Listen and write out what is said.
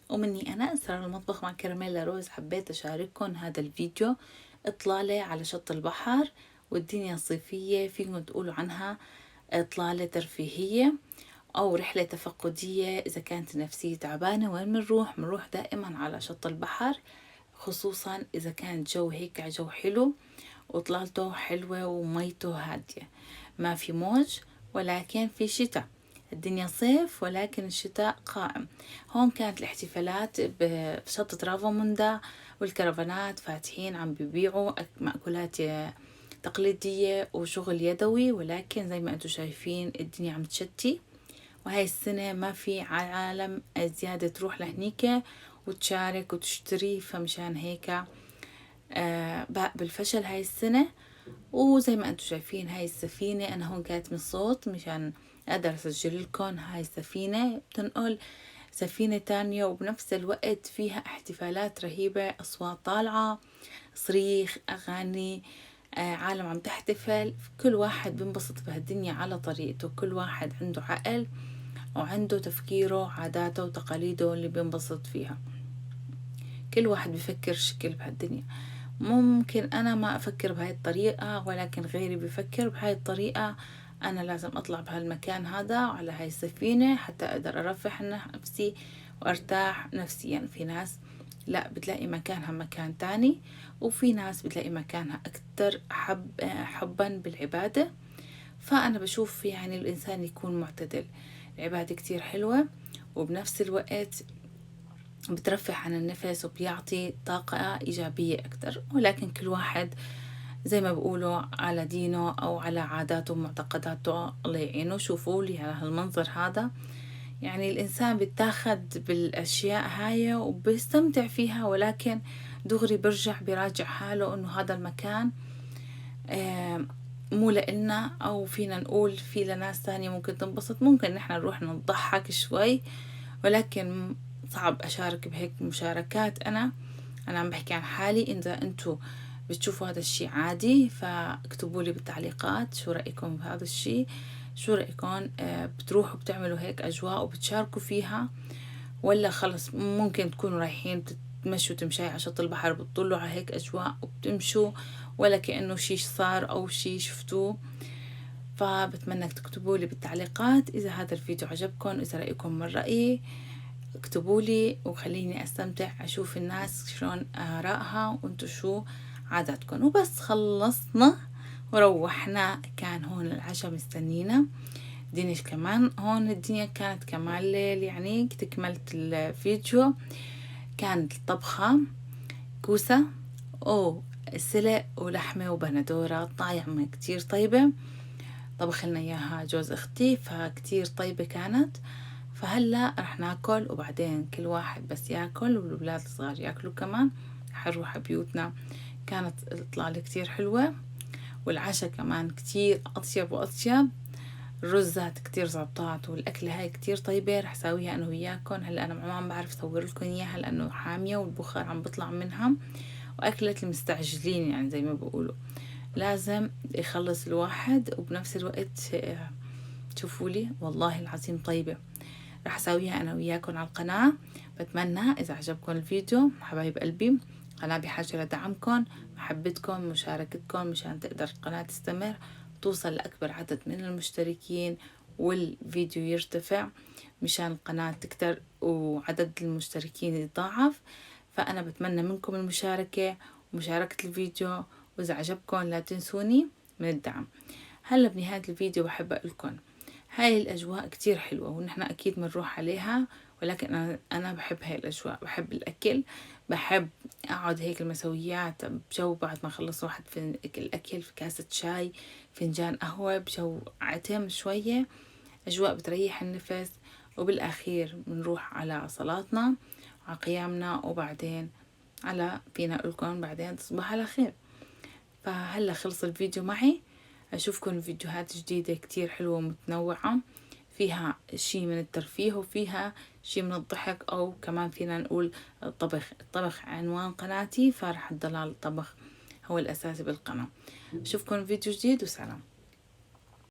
ومني أنا أسرار المطبخ مع كراميلا روز. حبيت أشارككم هذا الفيديو إطلالة على شط البحر والدنيا صيفية، فيكم تقولوا عنها إطلالة ترفيهية أو رحلة تفقدية. إذا كانت النفسية تعبانة وين منروح دائما على شط البحر، خصوصا إذا كان جو هيك جو حلو وإطلالته حلوة وميته هادية، ما في موج ولكن في شتاء. الدنيا صيف ولكن الشتاء قائم. هون كانت الاحتفالات بشط ترافوموندا والكرفانات فاتحين عم بيبيعوا مأكولات تقليدية وشغل يدوي، ولكن زي ما انتم شايفين الدنيا عم تشتي. وهاي السنة ما في عالم زيادة تروح لهنيك وتشارك وتشتري، فمشان هيك باء بالفشل هاي السنة. وزي ما انتم شايفين هاي السفينة، انا هون كاتمة الصوت مشان اقدر اسجل لكم. هاي السفينة بتنقل سفينة تانية وبنفس الوقت فيها احتفالات رهيبة، اصوات طالعة، صريخ، اغاني، عالم عم تحتفل. كل واحد بنبسط بهالدنيا على طريقته، كل واحد عنده عقل وعنده تفكيره، عاداته وتقاليده اللي بينبسط فيها. كل واحد بفكر شكل بهالدنيا. ممكن أنا ما أفكر بهاي الطريقة ولكن غيري بفكر بهاي الطريقة. أنا لازم أطلع بهالمكان هذا على هاي السفينة حتى أقدر أرفه نفسي وأرتاح نفسيا. في ناس لا بتلاقي مكانها مكان تاني، وفي ناس بتلاقي مكانها أكتر حبا بالعبادة. فأنا بشوف يعني الإنسان يكون معتدل. العبادة كتير حلوة وبنفس الوقت بترفه عن النفس وبيعطي طاقة إيجابية أكتر، ولكن كل واحد زي ما بقولوا على دينه أو على عاداته ومعتقداته الله يعينه. شوفوا لي على هالمنظر هذا، يعني الإنسان بيتاخد بالأشياء هاي وبيستمتع فيها، ولكن دغري برجع بيراجع حاله إنه هذا المكان مو لإلنا، أو فينا نقول في لناس تانية ممكن تنبسط، ممكن نحن نروح نضحك شوي، ولكن صعب أشارك بهيك مشاركات. أنا عم بحكي عن حالي. إذا أنتوا بتشوفوا هذا الشي عادي فاكتبوا لي بالتعليقات شو رأيكم بهذا الشي، شو رأيكم بتروحوا بتعملوا هيك أجواء وبتشاركوا فيها، ولا خلص ممكن تكونوا رايحين تمشوا تمشي على شط البحر بتطلوا على هيك أجواء وبتمشوا ولا كأنه شي صار أو شي شفتوه. فبتمنى تكتبوا لي بالتعليقات إذا هذا الفيديو عجبكم، إذا رأيكم من رأيي اكتبوا لي وخليني استمتع اشوف الناس شلون آرائها وانتو شو عاداتكم. وبس خلصنا وروحنا، كان هون العشاء مستنينا. دينش كمان هون الدنيا كانت كمان ليل، يعني كملت الفيديو. كانت الطبخة كوسة سلق ولحمة وبندورة طعمة كتير طيبة، طبخ لنا اياها جوز اختي فكتير طيبة كانت. فهلا رح ناكل وبعدين كل واحد بس ياكل والولاد الصغار ياكلوا كمان حنروح بيوتنا. كانت الإطلالة كتير حلوة والعشاء كمان كتير أطيب وأطيب. الرزات كتير زبطات والأكلة هاي كتير طيبة. رح ساويها أنا وياكم. هلا أنا ما بعرف صور لكم إياها لأنه حامية والبخار عم بطلع منها، وأكلة المستعجلين يعني زي ما بقولوا، لازم يخلص الواحد وبنفس الوقت تشوفوا لي والله العظيم طيبة. رح اسويها انا وياكم على القناة. بتمنى اذا عجبكم الفيديو حبايب قلبي، قناة بحاجة لدعمكم، محبتكم، مشاركتكم مشان تقدر القناة تستمر وتوصل لأكبر عدد من المشتركين والفيديو يرتفع مشان القناة تكتر وعدد المشتركين يتضاعف. فأنا بتمنى منكم المشاركة ومشاركة الفيديو، وإذا عجبكم لا تنسوني من الدعم. هلا بنهاية الفيديو بحب أقولكم هاي الأجواء كتير حلوة ونحن أكيد بنروح عليها، ولكن أنا بحب هاي الأجواء، بحب الأكل، بحب أقعد هيك المسويات بجو بعد ما خلص واحد في الأكل في كاسة شاي فنجان قهوة بجو عتم شوية، أجواء بتريح النفس. وبالأخير بنروح على صلاتنا على قيامنا وبعدين على فينا أقولكم بعدين تصبح على خير. فهلا خلص الفيديو معي، أشوفكم فيديوهات جديدة كتير حلوة ومتنوعة، فيها شي من الترفيه وفيها شي من الضحك، أو كمان فينا نقول الطبخ عنوان قناتي، فرح الضلال الطبخ هو الأساسي بالقناة. أشوفكم فيديو جديد وسلام.